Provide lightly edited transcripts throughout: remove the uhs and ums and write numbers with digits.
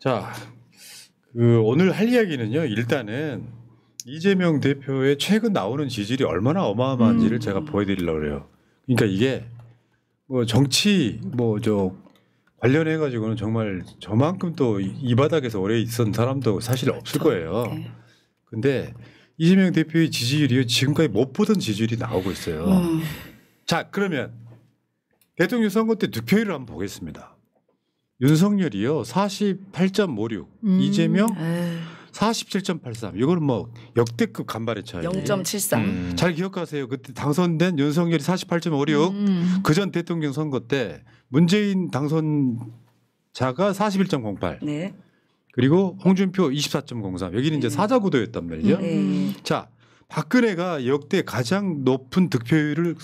자, 오늘 할 이야기는요. 일단은 이재명 대표의 최근 나오는 지지율이 얼마나 어마어마한지를 제가 보여드리려고 그래요. 그러니까 이게 뭐 정치 관련해 가지고는 정말 저만큼 또 이 바닥에서 오래 있었던 사람도 사실 없을 거예요. 네. 근데 이재명 대표의 지지율이 지금까지 못 보던 지지율이 나오고 있어요. 자, 그러면 대통령 선거 때 득표율을 한번 보겠습니다. 윤석열이요 48.56, 이재명 47.83. 이거는 뭐 역대급 간발의 차이. 0.73. 잘 기억하세요. 그때 당선된 윤석열이 48.56. 그전 대통령 선거 때 문재인 당선자가 41.08. 네. 그리고 홍준표 24.03. 여기는 이제 사자 구도였단 말이죠. 자, 박근혜가 역대 가장 높은 득표율을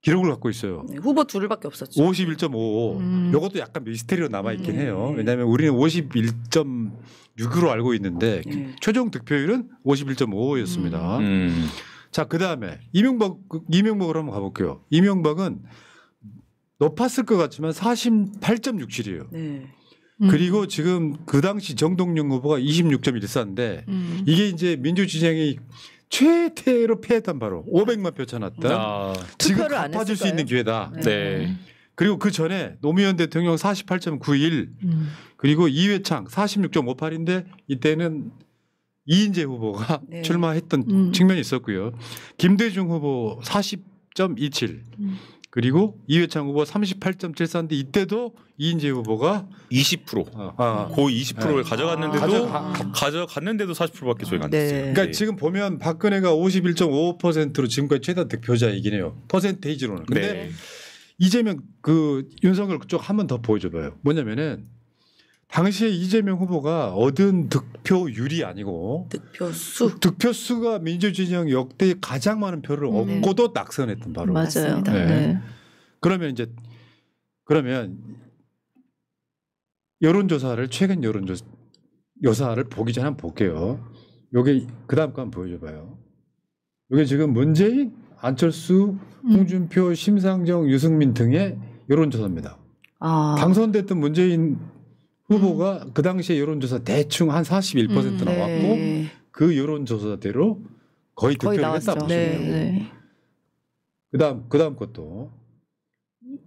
기록을 갖고 있어요. 네, 후보 둘밖에 없었죠. 51.55. 이것도 약간 미스테리로 남아있긴 해요. 왜냐하면 우리는 51.6으로 알고 있는데 최종 득표율은 51.55였습니다. 자, 그다음에 이명박으로 한번 가볼게요. 이명박은 높았을 것 같지만 48.67이에요. 네. 그리고 지금 그 당시 정동영 후보가 26.14인데 이게 이제 민주진영이 최대로 패했단 바로 500만 표 차났다. 지금 갚아줄 수 있는 기회다. 네. 그리고 그 전에 노무현 대통령 48.91 그리고 이회창 46.58인데 이때는 이인재 후보가 출마했던 측면이 있었고요. 김대중 후보 40.27 그리고 이회창 후보 38.74인데 이때도 이인재 후보가 20% 고 20%를 가져갔는데도 40%밖에 저희가 안 됐어요. 그러니까 지금 보면 박근혜가 51.55%로 지금까지 최다 득표자이긴 해요. 퍼센테이지로는. 근데 이재명 윤석열 쪽 한 번 더 보여줘봐요. 뭐냐면은 당시에 이재명 후보가 얻은 득표율이 아니고 득표수가 민주진영 역대 가장 많은 표를 얻고도 낙선했던 바로. 맞아요. 네. 그러면 여론조사를 최근 여론조사를 보기 전에 한번 볼게요. 요게 그다음 거 한번 보여줘봐요. 요게 지금 문재인, 안철수, 홍준표, 심상정, 유승민 등의 여론조사입니다. 당선됐던 문재인 후보가 그 당시에 여론조사 대충 한 41% 나왔고 그 여론조사대로 거의 득표를 했다 보시면 돼요. 그다음 것도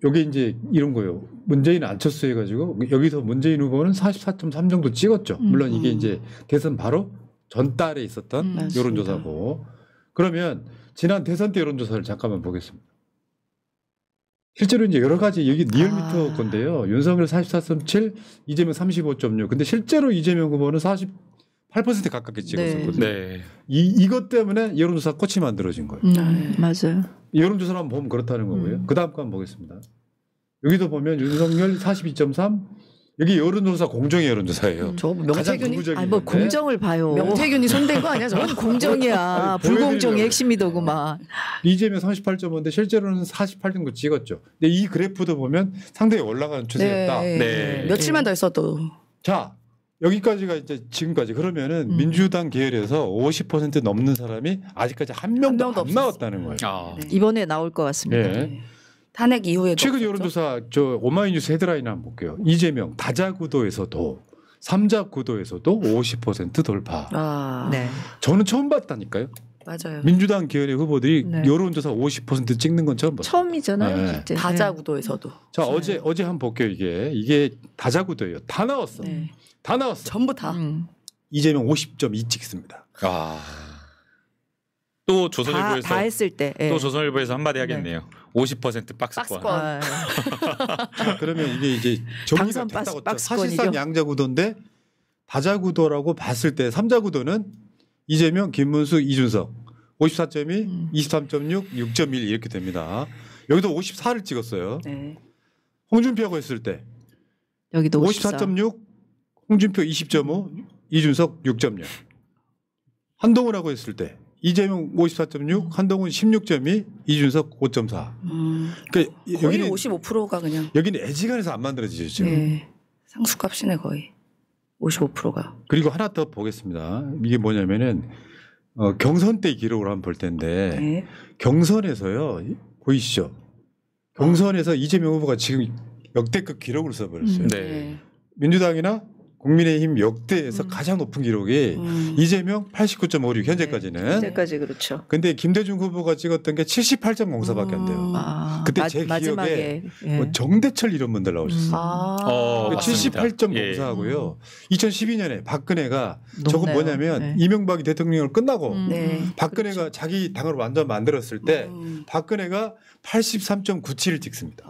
여기 이제 이런 거예요. 문재인 안철수 해가지고 여기서 문재인 후보는 44.3 정도 찍었죠. 물론 이게 이제 대선 바로 전달에 있었던 여론조사고. 그러면 지난 대선 때 여론조사를 잠깐만 보겠습니다. 실제로 이제 여러 가지 여기 리얼미터 건데요. 윤석열 44.7, 이재명 35.6. 근데 실제로 이재명 후보는 48% 가깝게 찍었었거든요. 네. 이것 때문에 여론조사 꽃이 만들어진 거예요. 맞아요. 여론조사를 한번 보면 그렇다는 거고요. 그 다음 거 한번 보겠습니다. 여기도 보면 윤석열 42.3. 여기 여론조사 공정의 여론조사예요. 저 명태균이 뭐 공정을 봐요. 명태균이 손댄 거 아니야? 저건 공정이야. 불공정의 핵심이더구만. 이재명 38.5인데 실제로는 48 정도 찍었죠. 근데 이 그래프도 보면 상당히 올라가는 추세였다. 며칠만 더 있어도. 자, 여기까지가 이제 지금까지 그러면은 민주당 계열에서 50% 넘는 사람이 아직까지 한 명도 안 나왔다는 거예요. 이번에 나올 것 같습니다. 탄핵 이후에 최근 여론조사 오마이뉴스 헤드라인 한번 볼게요. 이재명 다자 구도에서도 3자 구도에서도 50% 돌파. 저는 처음 봤다니까요. 맞아요. 민주당 계열의 후보들이 여론조사 50% 찍는 건 처음 봤어요. 처음이잖아요. 실제. 다자 구도에서도. 자, 어제 한번 볼게요. 이게 다자 구도예요. 다 나왔어. 다 나왔어. 전부 다. 이재명 50.2 찍습니다. 또 조선일보에서 다 했을 때. 또 조선일보에서 한마디 하겠네요. 50% 박스권. 자, 그러면 이게 이제 정리가 됐다고 사실상 양자 구도인데 다자 구도라고 봤을 때 3자 구도는 이재명, 김문수, 이준석 54.2, 23.6, 6.1 이렇게 됩니다. 여기도 54를 찍었어요. 홍준표하고 했을 때 여기도 54.6, 홍준표 20.5, 이준석 6.0. 한동훈하고 했을 때 이재명 54.6, 한동훈 16.2, 이준석 5.4. 그러니까 거의 55%가 그냥. 여기는 애지간해서 안 만들어지죠 지금. 상수값이네 거의. 55%가. 그리고 하나 더 보겠습니다. 이게 뭐냐면은 경선 때 기록을 한번 볼 텐데 경선에서요 보이시죠? 경선에서 이재명 후보가 지금 역대급 기록을 써버렸어요. 민주당이나 국민의힘 역대에서 가장 높은 기록이 이재명 89.56 현재까지는. 현재까지 그렇죠. 근데 김대중 후보가 찍었던 게 78.04밖에 안 돼요. 그때 제 기억에 뭐 정대철 이런 분들 나오셨어요. 맞습니다. 78.04하고요. 2012년에 박근혜가 저거 높네요. 뭐냐면 네. 이명박이 대통령을 끝나고 네. 박근혜가 그렇죠. 자기 당을 완전 만들었을 때 박근혜가 83.97을 찍습니다.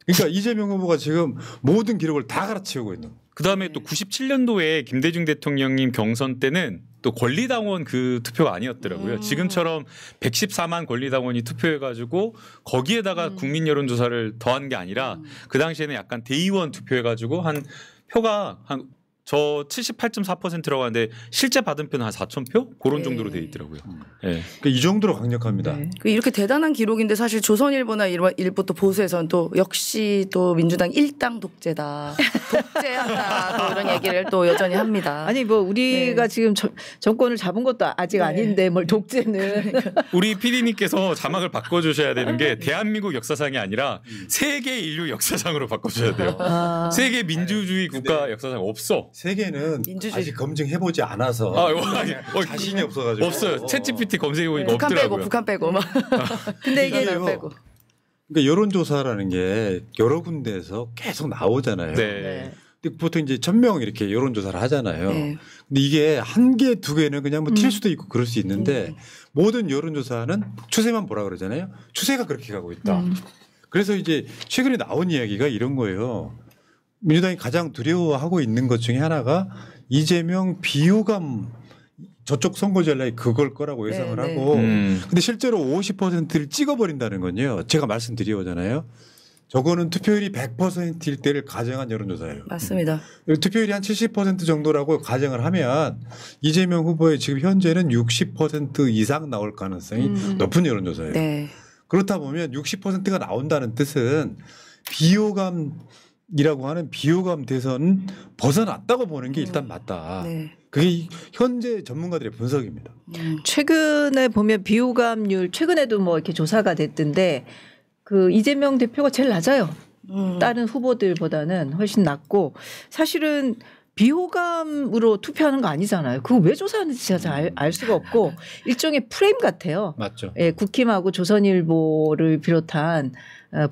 그러니까 이재명 후보가 지금 모든 기록을 다 갈아치우고 있는 거예요. 그다음에 또 97년도에 김대중 대통령님 경선 때는 또 권리당원 그 투표가 아니었더라고요. 지금처럼 114만 권리당원이 투표해가지고 거기에다가 국민 여론조사를 더한 게 아니라 그 당시에는 약간 대의원 투표해가지고 한 표가 한 저 78.4%라고 하는데 실제 받은 표는 한 4,000표 그런 네. 정도로 돼 있더라고요. 네. 그러니까 이 정도로 강력합니다. 네. 이렇게 대단한 기록인데 사실 조선일보나 일부 또 보수에서는 또 역시 또 민주당 일당 독재다. 독재한다. 또 이런 얘기를 또 여전히 합니다. 아니 뭐 우리가 네. 지금 정권을 잡은 것도 아직 네. 아닌데 뭘 독재는 우리 PD님께서 자막을 바꿔주셔야 되는 게 대한민국 역사상이 아니라 세계 인류 역사상으로 바꿔주셔야 돼요. 아. 세계 민주주의 국가 역사상 없어. 세계는 민주주의. 아직 검증해보지 않아서 자신이 없어가지고 없어요. 챗GPT 검색해보니까 북한 빼고 없더라고요. 북한 빼고 막. 근데 이게 그러니까요. 빼고. 그러니까 여론조사라는 게 여러 군데에서 계속 나오잖아요. 네. 근데 보통 이제 1,000명 이렇게 여론조사를 하잖아요. 네. 근데 이게 한 개, 두 개는 그냥 뭐 튈 수도 있고 그럴 수 있는데 모든 여론조사는 추세만 보라 그러잖아요. 추세가 그렇게 가고 있다. 그래서 이제 최근에 나온 이야기가 이런 거예요. 민주당이 가장 두려워하고 있는 것 중에 하나가 이재명 비호감 저쪽 선거 전략이 그걸 거라고 예상을 네, 네. 하고 근데 실제로 50%를 찍어버린다는 건요. 제가 말씀드려오잖아요. 저거는 투표율이 100%일 때를 가정한 여론조사예요. 맞습니다. 투표율이 한 70% 정도라고 가정을 하면 이재명 후보의 지금 현재는 60% 이상 나올 가능성이 높은 여론조사예요. 네. 그렇다 보면 60%가 나온다는 뜻은 비호감이라고 하는 비호감 대선 벗어났다고 보는 게 일단 맞다. 네. 그게 현재 전문가들의 분석입니다. 최근에 보면 비호감률 최근에도 뭐 이렇게 조사가 됐던데 그 이재명 대표가 제일 낮아요. 다른 후보들보다는 훨씬 낮고 사실은 비호감으로 투표하는 거 아니잖아요. 그거 왜 조사하는지 제가 잘 알 수가 없고 일종의 프레임 같아요. 맞죠. 예, 국힘하고 조선일보를 비롯한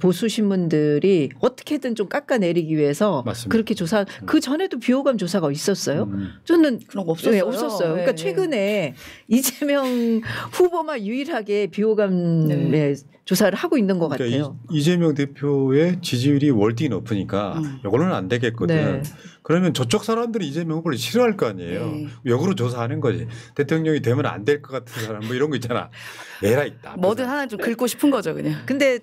보수 신문들이 어떻게든 좀 깎아내리기 위해서 맞습니다. 그렇게 조사. 그 전에도 비호감 조사가 있었어요. 저는 그런 거 없었어요. 네, 없었어요. 그러니까 네. 최근에 이재명 후보만 유일하게 비호감 네. 조사를 하고 있는 것 그러니까 같아요. 이재명 대표의 지지율이 월등히 높으니까 이걸로는 안 되겠거든. 네. 그러면 저쪽 사람들이 이재명 후보를 싫어할 거 아니에요. 네. 역으로 조사하는 거지. 대통령이 되면 안 될 것 같은 사람 뭐 이런 거 있잖아. 에라이 나쁜 뭐든 사람. 하나 좀 긁고 싶은 거죠, 그냥. 근데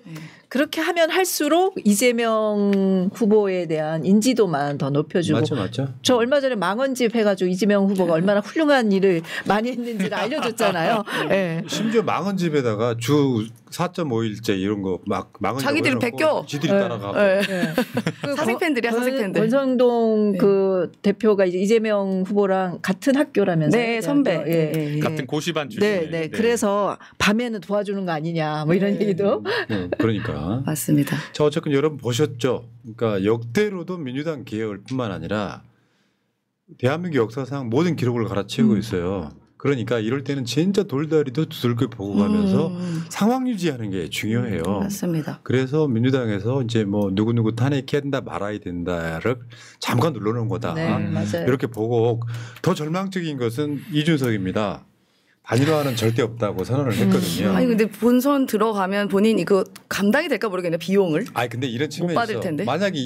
그렇게 하면 할수록 이재명 후보에 대한 인지도만 더 높여주고 맞죠. 저 얼마 전에 망언집 해가지고 이재명 후보가 얼마나 훌륭한 일을 많이 했는지를 알려줬잖아요. 네. 심지어 망언집에다가 주 4.5일째 이런 거 막 망언 자기들은 베껴. 지들이 따라가고. 네. 그 사생팬들이야, 사생팬들. 권성동 네. 그 대표가 이제 이재명 후보랑 같은 학교라면서요. 네, 선배. 예. 네. 같은 고시반 출신이에요. 네. 그래서 밤에는 도와주는 거 아니냐 뭐 이런 얘기도. 그러니까. 맞습니다. 자, 어쨌든 여러분 보셨죠? 그러니까 역대로도 민주당 개혁을 뿐만 아니라 대한민국 역사상 모든 기록을 갈아치우고 있어요. 그러니까 이럴 때는 진짜 돌다리도 두들겨 보고 가면서 상황 유지하는 게 중요해요. 맞습니다. 그래서 민주당에서 이제 뭐 누구누구 탄핵해야 된다 말아야 된다를 잠깐 눌러놓은 거다. 네, 맞아요. 이렇게 보고 더 절망적인 것은 이준석입니다. 단일화는 절대 없다고 선언을 했거든요. 아니 근데 본선 들어가면 본인 이거 감당이 될까 모르겠네 비용을. 아니 근데 이런 못 받을 측면에서 텐데. 만약에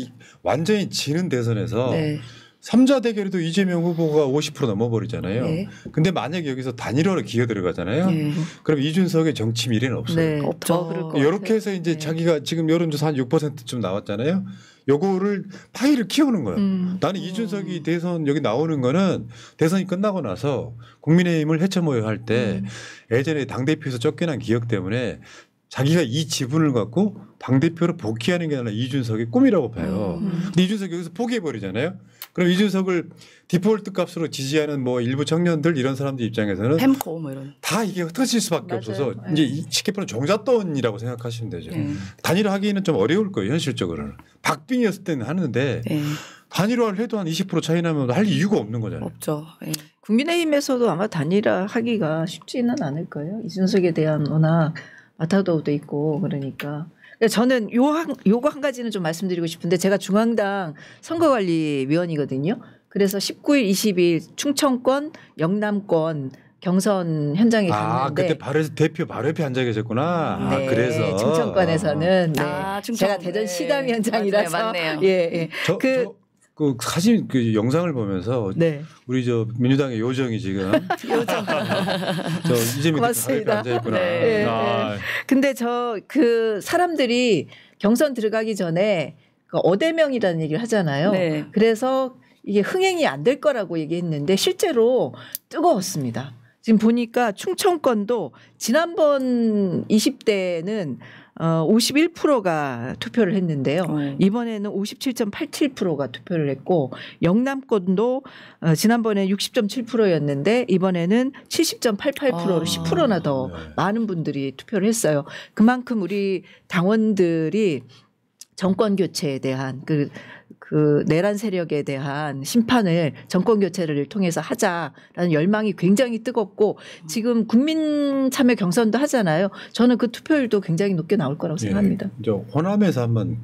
완전히 지는 대선에서 네. 3자 대결에도 이재명 후보가 50% 넘어버리잖아요. 네. 근데 만약에 여기서 단일화로 기어 들어가잖아요. 네. 그럼 이준석의 정치 미래는 없어요. 네. 없죠. 더 그럴 것 같아요. 이렇게 해서 이제 네. 자기가 지금 여론조사 한 6%쯤 나왔잖아요. 요거를 파이를 키우는 거예요. 나는 이준석이 대선 여기 나오는 거는 대선이 끝나고 나서 국민의힘을 헤쳐모여 할 때 예전에 당대표에서 쫓겨난 기억 때문에 자기가 이 지분을 갖고 당대표로 복귀하는 게 아니라 이준석의 꿈이라고 봐요. 근데 이준석이 여기서 포기해버리잖아요. 그럼 이준석을 디폴트 값으로 지지하는 뭐 일부 청년들 이런 사람들 입장에서는 햄코 뭐 이런. 다 이게 흩어질 수밖에 맞아요. 없어서 네. 이제 쉽게 말하면 종잣돈이라고 생각하시면 되죠. 네. 단일화하기는 좀 어려울 거예요 현실적으로는. 박빙이었을 때는 하는데 네. 단일화를 해도 한 20% 차이 나면 할 이유가 없는 거잖아요. 없죠. 예. 국민의힘에서도 아마 단일화하기가 쉽지는 않을 거예요. 이준석에 대한 워낙 마타도도 있고 그러니까. 저는 요거 한 가지는 좀 말씀드리고 싶은데 제가 중앙당 선거관리위원이거든요. 그래서 19일, 20일 충청권, 영남권 경선 현장에 갔는데 그때 대표 바로 옆에 앉아 계셨구나. 네, 그래서 충청권에서는 네. 충청. 제가 대전 시담위원장이라서 맞네요. 예. 그 사진 그 영상을 보면서 네. 우리 저 민주당의 요정이 지금 저 이재명 대표 바로 옆에 앉아 있구나. 네. 근데 그 사람들이 경선 들어가기 전에 그 어대명이라는 얘기를 하잖아요. 네. 그래서 이게 흥행이 안 될 거라고 얘기했는데 실제로 뜨거웠습니다. 지금 보니까 충청권도 지난번 20대는 51%가 투표를 했는데요. 이번에는 57.87%가 투표를 했고 영남권도 지난번에 60.7%였는데 이번에는 70.88%로 10%나 더 많은 분들이 투표를 했어요. 그만큼 우리 당원들이 정권 교체에 대한 그 내란 세력에 대한 심판을 정권 교체를 통해서 하자라는 열망이 굉장히 뜨겁고 지금 국민 참여 경선도 하잖아요. 저는 그 투표율도 굉장히 높게 나올 거라고 생각합니다. 이제 호남에서 한번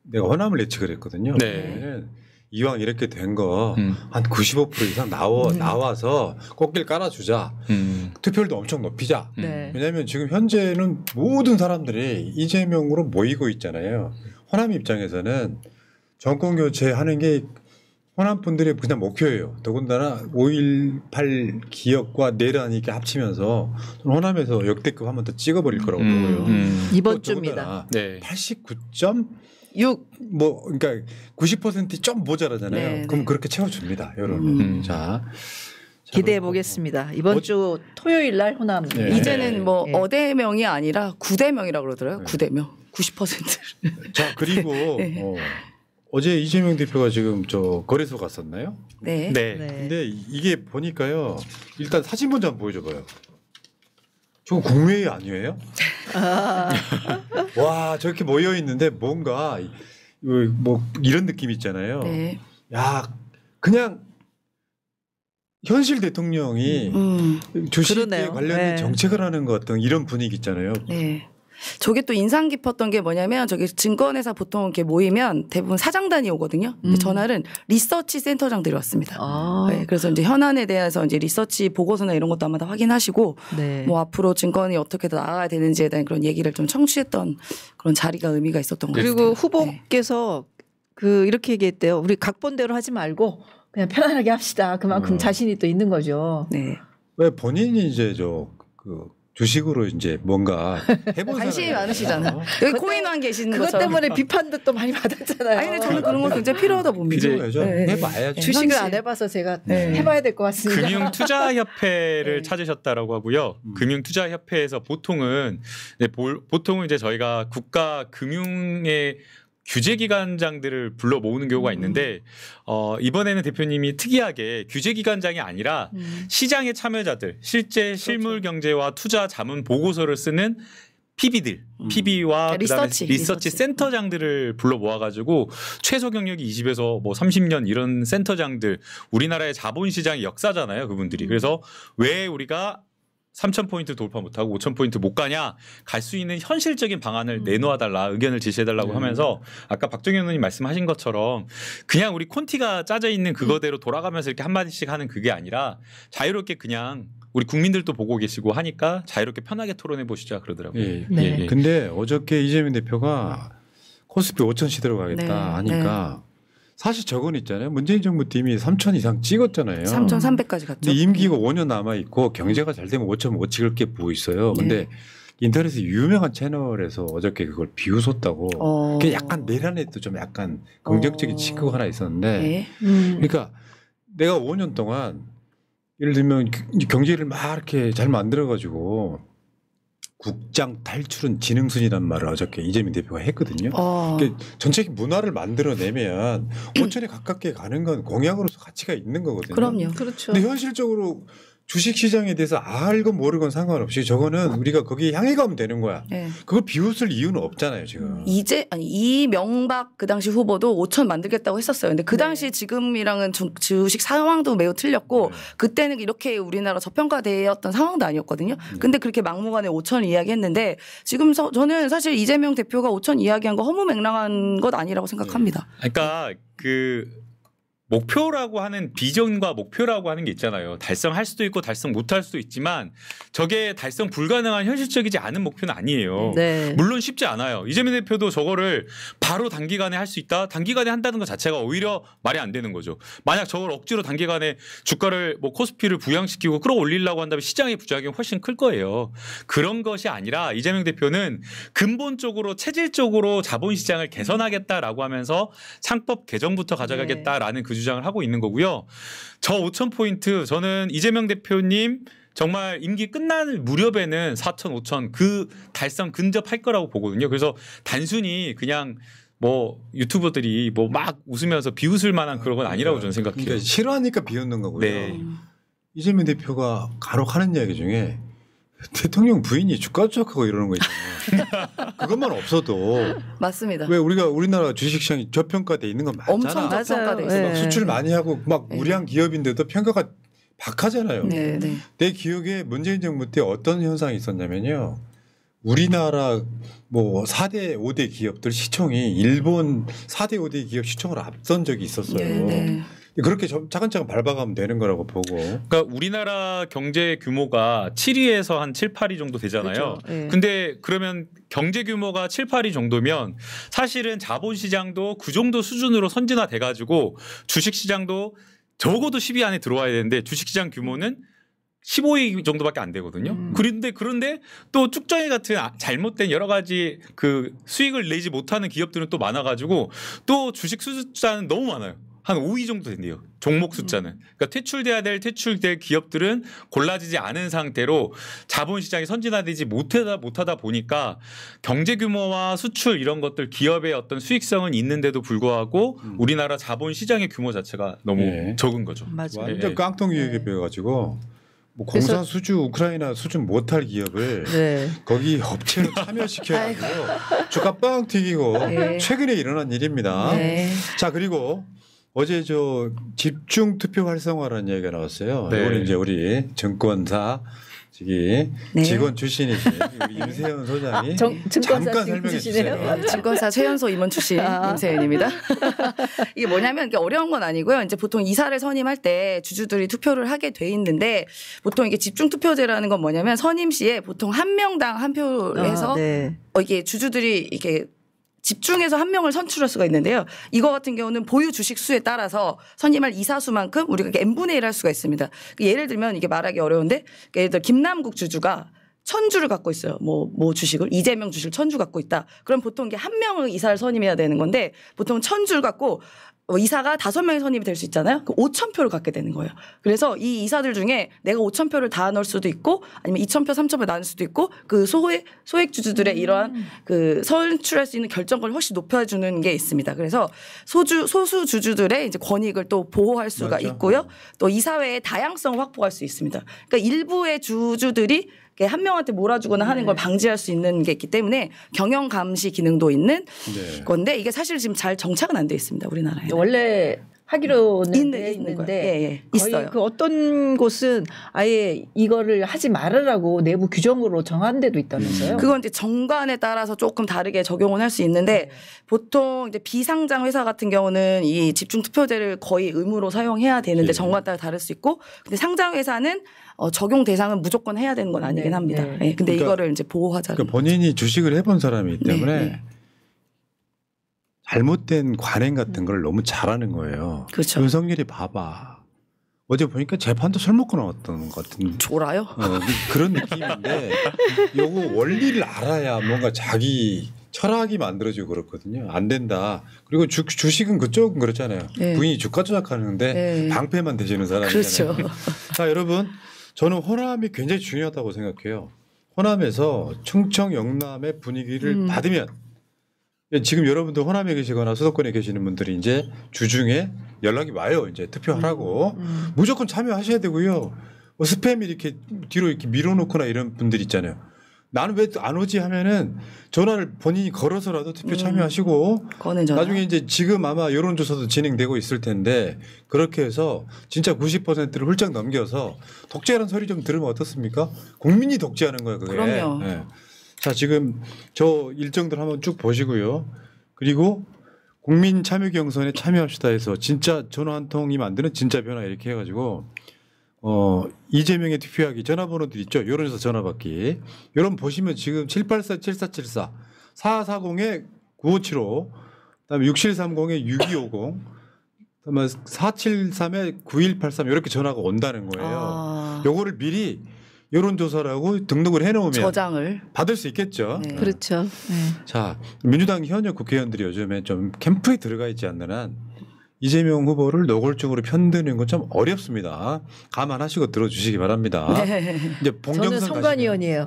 내가 호남을 예측을 했거든요. 네. 이왕 이렇게 된 거 한 95% 이상 나와서 꽃길 깔아주자. 투표율도 엄청 높이자. 네. 왜냐하면 지금 현재는 모든 사람들이 이재명으로 모이고 있잖아요. 호남 입장에서는 정권 교체하는 게 호남 분들의 그냥 목표예요. 더군다나 5.18 기억과 내란이 이렇게 합치면서 호남에서 역대급 한 번 더 찍어버릴 거라고 보고요. 이번 주입니다. 네. 89.6 뭐 그러니까 90% 좀 모자라잖아요. 네, 그럼 네. 그렇게 채워줍니다, 여러분. 자 기대해 보겠습니다. 이번 주 토요일 날 호남. 네. 이제는 뭐 네. 어대명이 아니라 구대명이라고 그러더라고요. 구대명. 90%를. 자 그리고 네. 어제 이재명 대표가 지금 저 거래소 갔었나요? 네. 네. 네. 근데 이게 보니까요. 일단 사진 먼저 한번 보여줘봐요. 저거 국회의 아니에요? 와 저렇게 모여 있는데 뭔가 뭐 이런 느낌 있잖아요. 네. 야 그냥 현실 대통령이 주식에 그러네요. 관련된 네. 정책을 하는 것 같은 이런 분위기 있잖아요. 네. 저게 또 인상 깊었던 게 뭐냐면 저기 증권회사 보통 이렇게 모이면 대부분 사장단이 오거든요. 근데 전날은 리서치 센터장들이 왔습니다. 아. 네, 그래서 이제 현안에 대해서 이제 리서치 보고서나 이런 것도 아마 다 확인하시고 네. 뭐 앞으로 증권이 어떻게 더 나아가야 되는지에 대한 그런 얘기를 좀 청취했던 그런 자리가 의미가 있었던 것 같아요. 그리고 후보께서 이렇게 얘기했대요. 우리 각본대로 하지 말고 그냥 편안하게 합시다. 그만큼 자신이 또 있는 거죠. 네. 왜 본인이 이제 주식으로 이제 뭔가 해본 관심이 사람이잖아요. 많으시잖아요. 여기 코인왕 계시는 그것 것처럼. 때문에 비판도 또 많이 받았잖아요. 아니 근데 저는 그런 거 굉장히 필요하다 봅니다. 필요해죠. 네. 해봐야죠. 주식을 현실. 안 해봐서 제가 네. 해봐야 될 것 같습니다. 금융투자협회를 네. 찾으셨다라고 하고요. 금융투자협회에서 보통은 이제 저희가 국가 금융의 규제기관장들을 불러 모으는 경우가 있는데 이번에는 대표님이 특이하게 규제기관장이 아니라 시장의 참여자들, 실제 실물 경제와 투자 자문 보고서를 쓰는 PB들, PB와 그다음에 리서치 센터장들을 불러 모아가지고 최소 경력이 20에서 뭐 30년 이런 센터장들, 우리나라의 자본시장의 역사잖아요, 그분들이. 그래서 왜 우리가 3,000포인트 돌파 못하고 5,000포인트 못 가냐, 갈 수 있는 현실적인 방안을 내놓아달라, 의견을 제시해달라고 하면서 아까 박정현 의원님 말씀하신 것처럼 그냥 우리 콘티가 짜져 있는 그거대로 돌아가면서 이렇게 한마디씩 하는 그게 아니라 자유롭게 그냥 우리 국민들도 보고 계시고 하니까 자유롭게 편하게 토론해 보시자 그러더라고요. 예. 네. 근데 어저께 이재명 대표가 코스피 5천 시대로 가겠다 네. 하니까 사실 저건 있잖아요. 문재인 정부 팀이 3천 이상 찍었잖아요. 3,300까지 갔죠. 근데 임기가 5년 남아 있고 경제가 잘 되면 5.5 찍을 게 보고 있어요. 근데 인터넷에 유명한 채널에서 어저께 그걸 비웃었다고. 그게 약간 내란에도 좀 약간 긍정적인 치크가 하나 있었는데. 네. 그러니까 내가 5년 동안 예를 들면 경제를 막 이렇게 잘 만들어가지고 국장 탈출은 지능순이라는 말을 어저께 이재명 대표가 했거든요. 그러니까 전체 문화를 만들어내면 5천에 가깝게 가는 건 공약으로서 가치가 있는 거거든요. 그럼요. 그렇죠. 근데 현실적으로 주식시장에 대해서 알건 모르건 상관없이 저거는 우리가 거기에 향해 가면 되는 거야. 네. 그걸 비웃을 이유는 없잖아요 지금. 이명박 그 당시 후보도 5천 만들겠다고 했었어요. 근데 그 당시 지금이랑은 주식 상황도 매우 틀렸고 그때는 이렇게 우리나라 저평가되었던 상황도 아니었거든요. 근데 그렇게 막무가내 5천 이야기했는데 지금 저는 사실 이재명 대표가 5천 이야기한 거 허무맹랑한 것 아니라고 생각합니다. 그러니까 그 목표라고 하는 비전과 목표라고 하는 게 있잖아요. 달성할 수도 있고 달성 못할 수도 있지만 저게 달성 불가능한 현실적이지 않은 목표는 아니에요. 네. 물론 쉽지 않아요. 이재명 대표도 저거를 바로 단기간에 할 수 있다. 단기간에 한다는 것 자체가 오히려 말이 안 되는 거죠. 만약 저걸 억지로 단기간에 주가를 뭐 코스피를 부양시키고 끌어올리려고 한다면 시장의 부작용이 훨씬 클 거예요. 그런 것이 아니라 이재명 대표는 근본적으로 체질적으로 자본시장을 개선하겠다라고 하면서 상법 개정부터 가져가겠다라는 그 주장을 하고 있는 거고요. 저 5,000포인트 저는 이재명 대표님 정말 임기 끝날 무렵에는 4천, 5천 그 달성 근접할 거라고 보거든요. 그래서 단순히 그냥 뭐 유튜버들이 뭐 막 웃으면서 비웃을 만한 그런 건 아니라고 저는 생각해요. 그러니까 싫어하니까 비웃는 거고요. 네. 이재명 대표가 간혹 하는 이야기 중에 대통령 부인이 주가 조작하고 이러는 거 있잖아요. 그것만 없어도 맞습니다. 왜 우리나라 주식시장이 저평가돼 있는 건 맞잖아. 엄청 저평가돼 있어요. 막 수출 많이 하고 막 우량 기업인데도 평가가 박하잖아요. 네, 네. 내 기억에 문재인 정부 때 어떤 현상이 있었냐면요. 우리나라 뭐 4대 5대 기업들 시총이 일본 4대 5대 기업 시총을 앞선 적이 있었어요. 네, 네. 그렇게 차근차근 밟아가면 되는 거라고 보고. 그러니까 우리나라 경제 규모가 7위에서 한 7, 8위 정도 되잖아요. 그렇죠. 네. 근데 그러면 경제 규모가 7, 8위 정도면 사실은 자본시장도 그 정도 수준으로 선진화돼 가지고 주식시장도 적어도 10위 안에 들어와야 되는데 주식시장 규모는 15위 정도밖에 안 되거든요. 그런데 또 쭉정이 같은 잘못된 여러 가지 그 수익을 내지 못하는 기업들은 또 많아가지고 또 주식 숫자는 너무 많아요. 한 5위 정도 된대요. 종목 숫자는. 그러니까 퇴출될 기업들은 골라지지 않은 상태로 자본시장이 선진화되지 못하다 보니까 경제 규모와 수출 이런 것들 기업의 어떤 수익성은 있는데도 불구하고 우리나라 자본시장의 규모 자체가 너무 예. 적은 거죠. 맞아요. 완전 예. 깡통기획에 배워가지고 뭐 공사 수주 우크라이나 수준 못할 기업을 네. 거기 업체로 참여시켜가지고 주가 빵 튀기고 네. 최근에 일어난 일입니다. 네. 자 그리고 어제 저 집중 투표 활성화라는 얘기가 나왔어요. 네. 이거는 이제 우리 증권사 저기 네. 직원 출신이신 우리 임세현 소장이 증권사 잠깐 지금 설명해 주시네요. 주세요. 증권사 최연소 임원 출신 임세윤입니다. 이게 뭐냐면 이게 어려운 건 아니고요. 이제 보통 이사를 선임할 때 주주들이 투표를 하게 돼 있는데 보통 이게 집중 투표제라는 건 뭐냐면 선임 시에 보통 한 명당 한 표를 해서 네. 이게 주주들이 이게 집중해서 한 명을 선출할 수가 있는데요. 이거 같은 경우는 보유 주식 수에 따라서 선임할 이사 수만큼 우리가 n분의 1 할 수가 있습니다. 예를 들면 이게 말하기 어려운데 예를 들어 김남국 주주가 1,000주를 갖고 있어요. 뭐 주식을 이재명 주식을 1,000주 갖고 있다. 그럼 보통 이게 한 명을 이사를 선임해야 되는 건데 보통 1,000주를 갖고 이사가 5명이 선임이 될 수 있잖아요. 그 5,000표를 갖게 되는 거예요. 그래서 이 이사들 중에 내가 5,000표를 다 넣을 수도 있고 아니면 2,000표, 3,000표 나눌 수도 있고 그 소액 주주들의 이러한 그 선출할 수 있는 결정권을 훨씬 높여주는 게 있습니다. 그래서 소수 주주들의 이제 권익을 또 보호할 수가 맞죠. 있고요. 또 이사회의 다양성을 확보할 수 있습니다. 그러니까 일부의 주주들이 한 명한테 몰아주거나 하는 걸 방지할 수 있는 게 있기 때문에 경영 감시 기능도 있는 네. 건데 이게 사실 지금 잘 정착은 안 돼 있습니다. 우리나라에. 원래 하기로는 돼 있는 있는데 거예요. 예, 예. 거의 있어요. 그 어떤 곳은 아예 이거를 하지 말으라고 내부 규정으로 정한 데도 있다면서요. 그건 이제 정관에 따라서 조금 다르게 적용을 할 수 있는데 보통 이제 비상장 회사 같은 경우는 이 집중 투표제를 거의 의무로 사용해야 되는데 예. 정관 따라 다를 수 있고 근데 상장 회사는 적용 대상은 무조건 해야 되는 건 아니긴 네, 합니다. 네. 예, 근데 그러니까 이거를 이제 보호하자. 그러니까 본인이 주식을 해본 사람이기 때문에 네. 잘못된 관행 같은 걸 너무 잘하는 거예요. 그렇죠. 윤석열이 봐봐. 어제 보니까 재판도 술 먹고 나왔던 것 같은 졸아요? 그런 느낌인데 요거 원리를 알아야 뭔가 자기 철학이 만들어지고 그렇거든요. 안 된다. 그리고 주식은 그쪽은 그렇잖아요. 네. 부인이 주가 조작하는데 네. 방패만 되시는 사람이잖아요. 그렇죠. 자 여러분 저는 호남이 굉장히 중요하다고 생각해요. 호남에서 충청 영남의 분위기를 받으면 지금 여러분들 호남에 계시거나 수도권에 계시는 분들이 이제 주중에 연락이 와요. 이제 투표하라고 무조건 참여하셔야 되고요. 뭐 스팸 이렇게 뒤로 이렇게 밀어놓거나 이런 분들 있잖아요. 나는 왜 안 오지 하면은 전화를 본인이 걸어서라도 투표 참여하시고 거는 전화. 나중에 이제 지금 아마 여론조사도 진행되고 있을 텐데 그렇게 해서 진짜 90%를 훌쩍 넘겨서 독재라는 소리 좀 들으면 어떻습니까? 국민이 독재하는 거예요, 그게. 그럼요. 예. 자, 지금 저 일정들 한번 쭉 보시고요. 그리고 국민 참여 경선에 참여합시다 해서 진짜 전화 한 통이 만드는 진짜 변화 이렇게 해가지고 이재명의 투표하기 전화번호들 있죠. 여론조사 전화받기. 여러분 보시면 지금 784-7474, 440-9575, 그다음에 6730-6250, 그다음에 473-9183 이렇게 전화가 온다는 거예요. 요거를 미리 여론조사라고 등록을 해놓으면 저장을 받을 수 있겠죠. 네. 그렇죠. 네. 자, 민주당 현역 국회의원들이 요즘에 좀 캠프에 들어가 있지 않는 한 이재명 후보를 노골적으로 편드는 건 좀 어렵습니다. 감안하시고 들어주시기 바랍니다. 네. 이제 저는 본경선 선관위원이에요.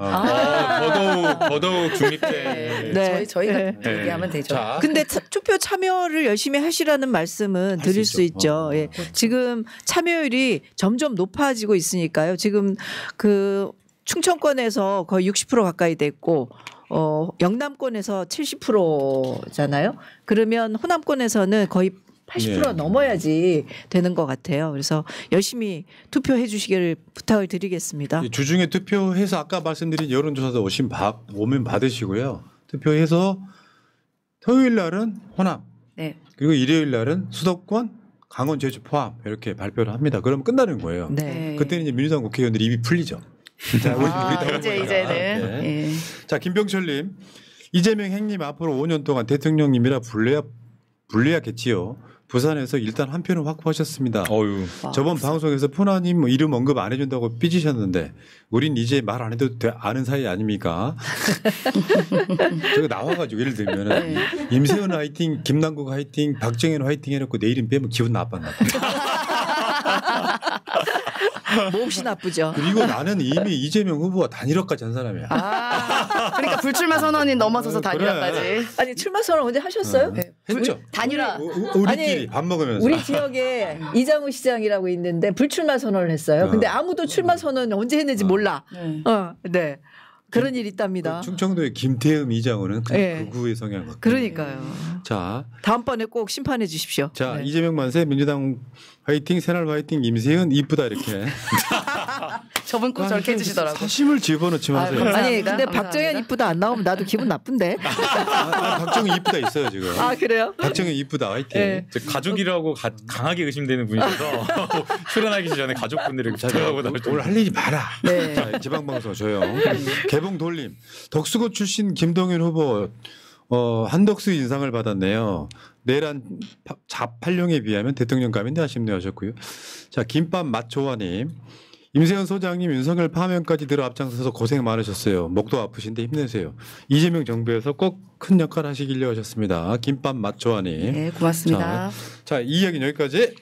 더더욱 중립된. 네. 저희가 네. 얘기하면 되죠. 자, 근데 투표 참여를 열심히 하시라는 말씀은 수 드릴 수 있죠. 있죠. 예. 지금 참여율이 점점 높아지고 있으니까요. 지금 그 충청권에서 거의 60% 가까이 됐고 영남권에서 70%잖아요. 그러면 호남권에서는 거의 80% 네. 넘어야지 되는 것 같아요. 그래서 열심히 투표해 주시기를 부탁을 드리겠습니다. 주중에 투표해서 아까 말씀드린 여론조사도 오면 받으시고요. 투표해서 토요일 날은 호남, 네. 그리고 일요일 날은 수도권, 강원, 제주 포함 이렇게 발표를 합니다. 그러면 끝나는 거예요. 네. 그때는 이제 민주당 국회의원들이 입이 풀리죠. 자, 우리 다 이제는 네. 예. 자, 김병철님, 이재명 행님 앞으로 5년 동안 대통령님이라 불려야겠지요. 부산에서 일단 한 표는 확보하셨습니다. 어유. 저번 방송에서 푸나님 이름 언급 안 해준다고 삐지셨는데 우린 이제 말 안 해도 아는 사이 아닙니까? 저거 나와가지고 예를 들면은 임세훈 화이팅, 김남국 화이팅, 박정현 화이팅 해놓고 내 이름 빼면 기분 나빴나 봐. 몹시 나쁘죠. 그리고 나는 이미 이재명 후보가 단일화까지 한 사람이야. 그러니까 불출마 선언이 넘어서서 그래. 단일화까지. 아니 출마 선언 언제 하셨어요? 했죠. 단일화. 우리끼리 아니, 밥 먹으면서. 우리 지역에 이장우 시장이라고 있는데 불출마 선언을 했어요. 근데 아무도 출마 선언 언제 했는지 몰라. 네. 네. 그런 일이 있답니다. 충청도의 김태흠 이장호는 네. 극우의 성향 같고. 그러니까요. 자, 다음번에 꼭 심판해 주십시오. 자 네. 이재명 만세, 민주당 화이팅, 새날 화이팅, 임세훈 이쁘다 이렇게. 저분 꼭 저렇게 해주시더라고요. 사심을 집어넣지 마세요. 감사합니다. 아니 근데 감사합니다. 박정현 이쁘다 안 나오면 나도 기분 나쁜데. 박정희 이쁘다 있어요 지금. 아 그래요? 박정희 이쁘다 화이팅. 네. 가족이라고 강하게 의심되는 분이셔서 출연하기 전에 가족분들이 부탁하고 나올 오늘 할 일이 많아. 네. 자, 지방방송 조용. 개봉 돌림. 덕수고 출신 김동연 후보 한덕수 인상을 받았네요. 내란 자팔령에 비하면 대통령감인데 아쉽네요 하셨고요. 자, 김밥 맛조아님. 임세현 소장님 윤석열 파면까지 들어 앞장서서 고생 많으셨어요. 목도 아프신데 힘내세요. 이재명 정부에서 꼭 큰 역할 하시길래 하셨습니다. 김밥 맛조아님. 네, 고맙습니다. 자, 이 이야기는 여기까지.